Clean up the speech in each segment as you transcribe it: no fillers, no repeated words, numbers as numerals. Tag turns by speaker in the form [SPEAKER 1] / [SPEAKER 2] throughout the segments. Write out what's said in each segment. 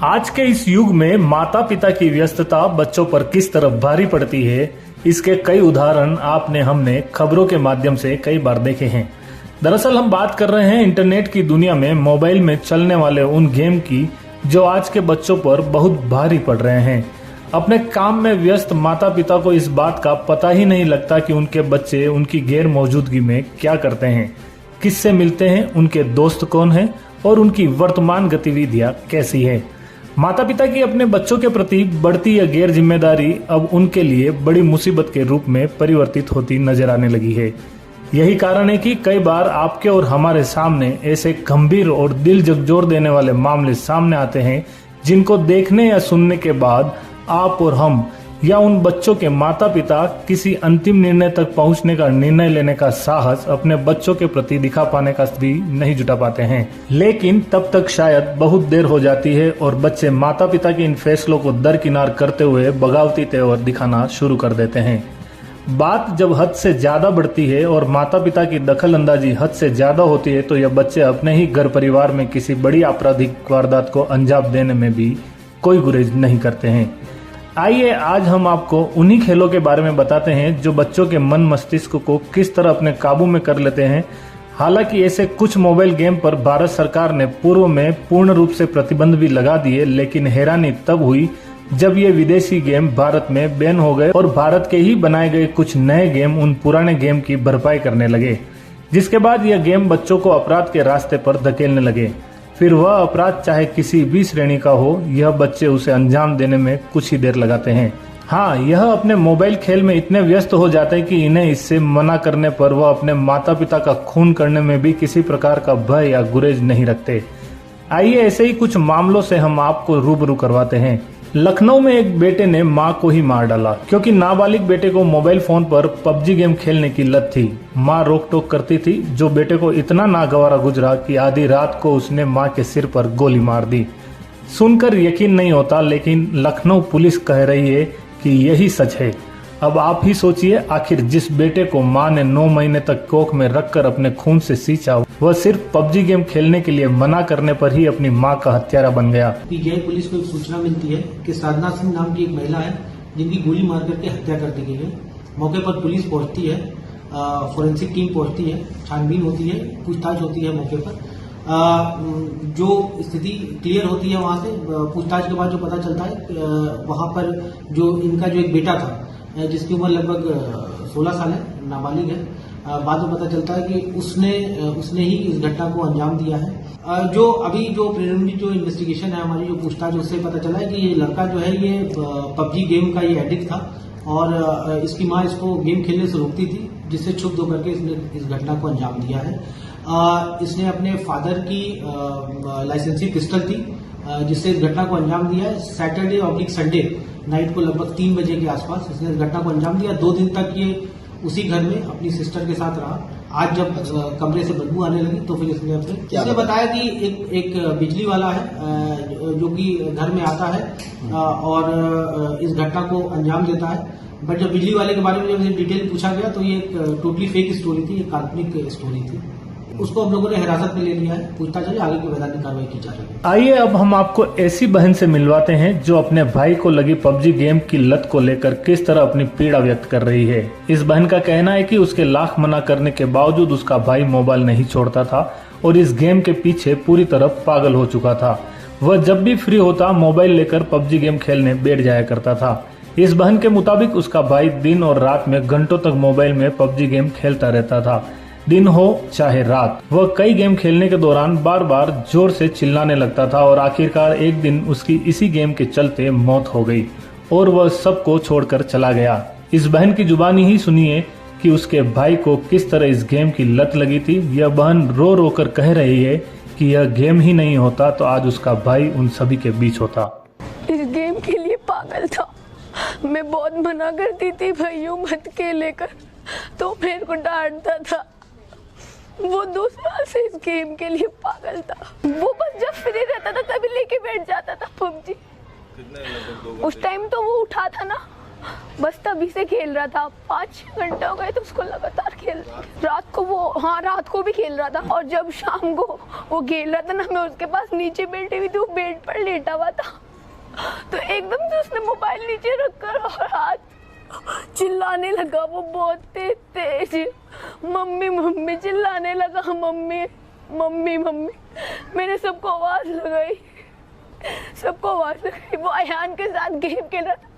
[SPEAKER 1] आज के इस युग में माता पिता की व्यस्तता बच्चों पर किस तरह भारी पड़ती है, इसके कई उदाहरण आपने हमने खबरों के माध्यम से कई बार देखे हैं। दरअसल हम बात कर रहे हैं इंटरनेट की दुनिया में मोबाइल में चलने वाले उन गेम की जो आज के बच्चों पर बहुत भारी पड़ रहे हैं। अपने काम में व्यस्त माता पिता को इस बात का पता ही नहीं लगता कि उनके बच्चे उनकी गैर मौजूदगी में क्या करते हैं, किससे मिलते हैं, उनके दोस्त कौन हैं और उनकी वर्तमान गतिविधियां कैसी है। माता पिता की अपने बच्चों के प्रति बढ़ती यह गैर जिम्मेदारी अब उनके लिए बड़ी मुसीबत के रूप में परिवर्तित होती नजर आने लगी है। यही कारण है कि कई बार आपके और हमारे सामने ऐसे गंभीर और दिल झकझोर देने वाले मामले सामने आते हैं जिनको देखने या सुनने के बाद आप और हम या उन बच्चों के माता पिता किसी अंतिम निर्णय तक पहुंचने का निर्णय लेने का साहस अपने बच्चों के प्रति दिखा पाने का भी नहीं जुटा पाते हैं। लेकिन तब तक शायद बहुत देर हो जाती है और बच्चे माता पिता के इन फैसलों को दरकिनार करते हुए बगावती तेवर दिखाना शुरू कर देते हैं। बात जब हद से ज्यादा बढ़ती है और माता पिता की दखल अंदाजी हद से ज्यादा होती है तो यह बच्चे अपने ही घर परिवार में किसी बड़ी आपराधिक वारदात को अंजाम देने में भी कोई गुरेज नहीं करते हैं। आइए आज हम आपको उन्हीं खेलों के बारे में बताते हैं जो बच्चों के मन मस्तिष्क को किस तरह अपने काबू में कर लेते हैं। हालांकि ऐसे कुछ मोबाइल गेम पर भारत सरकार ने पूर्व में पूर्ण रूप से प्रतिबंध भी लगा दिए, लेकिन हैरानी तब हुई जब ये विदेशी गेम भारत में बैन हो गए और भारत के ही बनाए गए कुछ नए गेम उन पुराने गेम की भरपाई करने लगे, जिसके बाद यह गेम बच्चों को अपराध के रास्ते पर धकेलने लगे। फिर वह अपराध चाहे किसी भी श्रेणी का हो, यह बच्चे उसे अंजाम देने में कुछ ही देर लगाते हैं। हाँ, यह अपने मोबाइल खेल में इतने व्यस्त हो जाते हैं कि इन्हें इससे मना करने पर वह अपने माता पिता का खून करने में भी किसी प्रकार का भय या गुरेज नहीं रखते। आइए ऐसे ही कुछ मामलों से हम आपको रूबरू करवाते हैं। लखनऊ में एक बेटे ने मां को ही मार डाला क्योंकि नाबालिग बेटे को मोबाइल फोन पर पबजी गेम खेलने की लत थी। मां रोक टोक करती थी, जो बेटे को इतना नागवारा गुजरा कि आधी रात को उसने मां के सिर पर गोली मार दी। सुनकर यकीन नहीं होता, लेकिन लखनऊ पुलिस कह रही है कि यही सच है। अब आप ही सोचिए, आखिर जिस बेटे को मां ने 9 महीने तक कोख में रखकर अपने खून से सींचा, वह सिर्फ पबजी गेम खेलने के लिए मना करने पर ही अपनी मां का हत्यारा बन गया।
[SPEAKER 2] पीजीआई पुलिस को एक सूचना मिलती है कि साधना सिंह नाम की एक महिला है जिनकी गोली मार करके हत्या कर दी गई है। मौके पर पुलिस पहुंचती है, फोरेंसिक टीम पहुंचती है, छानबीन होती है, पूछताछ होती है। मौके पर जो स्थिति क्लियर होती है, वहां से पूछताछ के बाद जो पता चलता है, वहां पर जो इनका जो एक बेटा था जिसकी उम्र लगभग 16 साल है, नाबालिग है, बाद में पता चलता है कि उसने ही इस घटना को अंजाम दिया है। जो अभी जो प्रिलिमिनरी जो इन्वेस्टिगेशन है, हमारी जो पूछताछ, उससे पता चला है कि ये लड़का जो है ये पबजी गेम का ये एडिक्ट था और इसकी मां इसको गेम खेलने से रोकती थी, जिससे क्षुब्ध होकर के इसने इस घटना को अंजाम दिया है। इसने अपने फादर की लाइसेंसी पिस्टल थी जिससे इस घटना को अंजाम दिया है। सैटरडे और संडे नाइट को लगभग 3 बजे के आसपास इसने इस घटना को अंजाम दिया। 2 दिन तक ये उसी घर में अपनी सिस्टर के साथ रहा। आज जब कमरे से बदबू आने लगी तो फिर इसने बताया कि एक बिजली वाला है जो कि घर में आता है और इस घटना को अंजाम देता है। बट जब बिजली वाले के बारे में जब डिटेल पूछा गया तो ये एक टोटली फेक स्टोरी थी, एक काल्पनिक स्टोरी थी। उसको हम लोगों ने हिरासत में ले लिया है, पूछताछ है, आगे की वैधानिक कार्रवाई की जा रही है।
[SPEAKER 1] आइए अब हम आपको ऐसी बहन से मिलवाते हैं जो अपने भाई को लगी पबजी गेम की लत को लेकर किस तरह अपनी पीड़ा व्यक्त कर रही है। इस बहन का कहना है कि उसके लाख मना करने के बावजूद उसका भाई मोबाइल नहीं छोड़ता था और इस गेम के पीछे पूरी तरह पागल हो चुका था। वह जब भी फ्री होता मोबाइल लेकर पबजी गेम खेलने बैठ जाया करता था। इस बहन के मुताबिक उसका भाई दिन और रात में घंटों तक मोबाइल में पबजी गेम खेलता रहता था, दिन हो चाहे रात। वह कई गेम खेलने के दौरान बार बार जोर से चिल्लाने लगता था और आखिरकार एक दिन उसकी इसी गेम के चलते मौत हो गई और वह सबको छोड़कर चला गया। इस बहन की जुबानी ही सुनिए कि उसके भाई को किस तरह इस गेम की लत लगी थी। यह बहन रो रो कर कह रही है कि यह गेम ही नहीं होता तो आज उसका भाई उन सभी के बीच होता।
[SPEAKER 3] इस गेम के लिए पागल था, मैं बहुत मना करती थी भाइयों मत खेले कर, तो मेरे को डांटता था। वो 2 साल से इस गेम के लिए पागल था। वो बस जब फ्री रहता था तभी लेके बैठ जाता था पबजी। उस टाइम तो वो उठा था ना, बस तभी से खेल रहा था। 5-6 घंटे हो गए तो उसको लगातार खेल रहा। रात को भी खेल रहा था। और जब शाम को वो खेल रहा था ना, मैं उसके पास नीचे बैठी हुई थी, वो बेड पर लेटा हुआ था, तो एकदम से उसने मोबाइल नीचे रखकर और हाथ चिल्लाने लगा। वो बहुत तेज मम्मी मम्मी चिल्लाने लगा, मम्मी मम्मी मम्मी। मैंने सबको आवाज लगाई। वो अयान के साथ गेम खेल रहा था।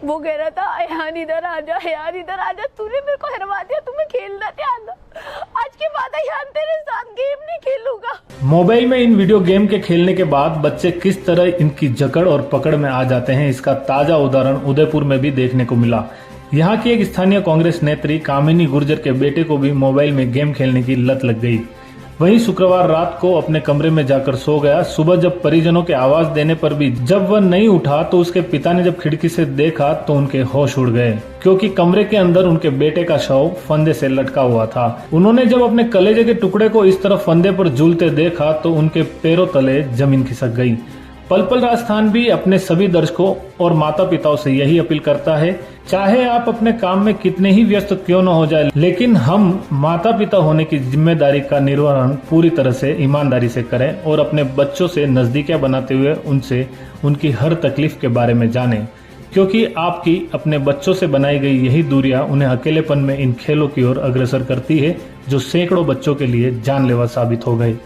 [SPEAKER 3] वो कह रहा था अयान इधर आ जा, अयान इधर आ जा, तूने मेरे को हरवा दिया, तुम्हें खेलना नहीं आता। आज के बाद अयान तेरे साथ गेम नहीं खेलूंगा।
[SPEAKER 1] मोबाइल में इन वीडियो गेम के खेलने के बाद बच्चे किस तरह इनकी जकड़ और पकड़ में आ जाते हैं, इसका ताजा उदाहरण उदयपुर में भी देखने को मिला। यहाँ की एक स्थानीय कांग्रेस नेत्री कामिनी गुर्जर के बेटे को भी मोबाइल में गेम खेलने की लत लग गई। वहीं शुक्रवार रात को अपने कमरे में जाकर सो गया। सुबह जब परिजनों के आवाज देने पर भी जब वह नहीं उठा तो उसके पिता ने जब खिड़की से देखा तो उनके होश उड़ गए, क्योंकि कमरे के अंदर उनके बेटे का शव फंदे से लटका हुआ था। उन्होंने जब अपने कलेजे के टुकड़े को इस तरह फंदे पर झूलते देखा तो उनके पैरों तले जमीन खिसक गई। पल पल राजस्थान भी अपने सभी दर्शकों और माता पिताओं से यही अपील करता है, चाहे आप अपने काम में कितने ही व्यस्त क्यों न हो जाए, लेकिन हम माता पिता होने की जिम्मेदारी का निर्वहन पूरी तरह से ईमानदारी से करें और अपने बच्चों से नजदीकियां बनाते हुए उनसे उनकी हर तकलीफ के बारे में जानें, क्योंकि आपकी अपने बच्चों से बनाई गई यही दूरियां उन्हें अकेलेपन में इन खेलों की ओर अग्रसर करती है, जो सैकड़ों बच्चों के लिए जानलेवा साबित हो गए।